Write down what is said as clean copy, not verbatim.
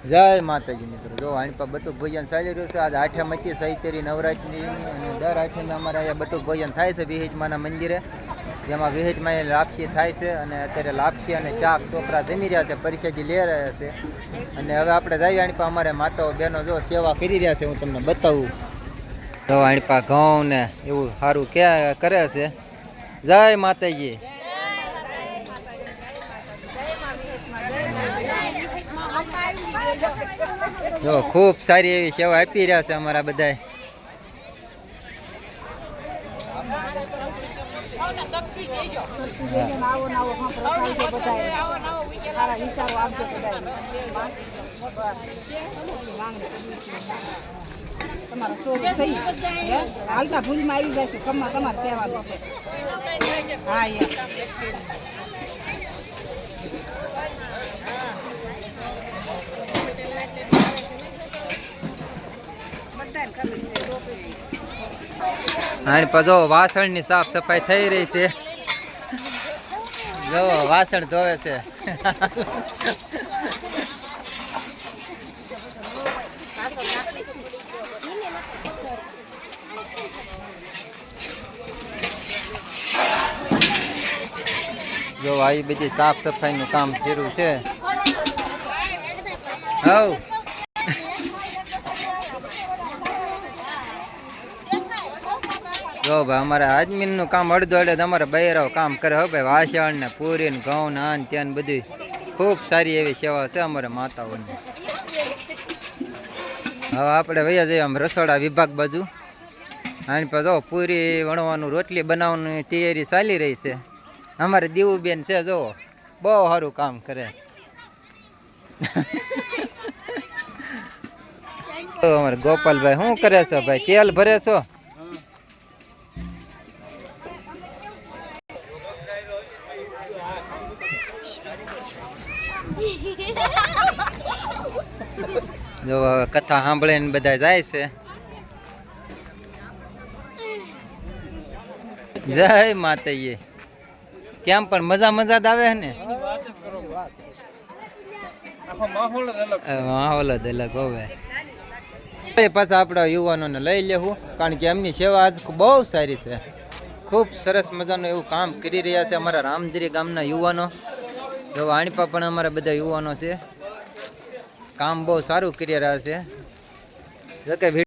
જય માતાજી મિત્રો, જો આણી બટુક ભોજન ચાલી રહ્યું છે. આજ આઠમથી સૈતરી નવરાત્રિની અને દર આઠમે અમારે અહીંયા બટુક ભોજન થાય છે વિહેજમાના મંદિરે, જેમાં વિહેજમાં લાપસી થાય છે. અને અત્યારે લાપસી અને ચાક છોકરા જમી રહ્યા છે, પરિચયજી લઈ રહ્યા છે. અને હવે આપણે જઈએ આણી અમારે માતાઓ બહેનો જો સેવા કરી રહ્યા છે, હું તમને બતાવું. તો આણી ઘઉં ને એવું સારું ક્યાં કરે છે. જય માતાજી. જો ખૂબ સારી એવી સેવા આપી રહ્યા છે અમારા બધા. હાલતા ભૂલમાં આવી જાય છે તમારે કહેવાનું છે. હા અને જો વાસણની સાફ સફાઈ થઈ રહી છે. જો વાસણ ધોવે છે. જો આવી બધી સાફ સફાઈ નું કામ શરૂ છે. હવ જો ભાઈ અમારે આદમીન નું કામ અડધો અડધ અમારે બૈરાવ કામ કરે. હો ભાઈ વાસણ ને પૂરી ને ઘઉં ને આન ત્યાં બધી ખૂબ સારી એવી સેવા છે અમારે માતાઓની. હવે આપણે વૈયા જઈએ આમ રસોડા વિભાગ બાજુ. આની પર જો પૂરી વણવાનું રોટલી બનાવવાની તૈયારી ચાલી રહી છે. અમારે દીવુબેન છે જો બહુ સારું કામ કરે. અમારે ગોપાલભાઈ શું કરે છો ભાઈ? તેલ ભરે છો? જો કથા સાંભળીને બધા જાય છે. જય માતાજી. કેમ પણ મજા મજા જ આવે ને. માહોલ જ અલગ હવે. પાછા આપણા યુવાનોને લઈ લેવું, કારણ કે એમની સેવા આજ બહુ સારી છે. ખૂબ સરસ મજાનું એવું કામ કરી રહ્યા છે અમારા રામધરી ગામના યુવાનો. જો આણીપા પણ અમારા બધા યુવાનો છે, કામ બહુ સારું કરી રહ્યા છે.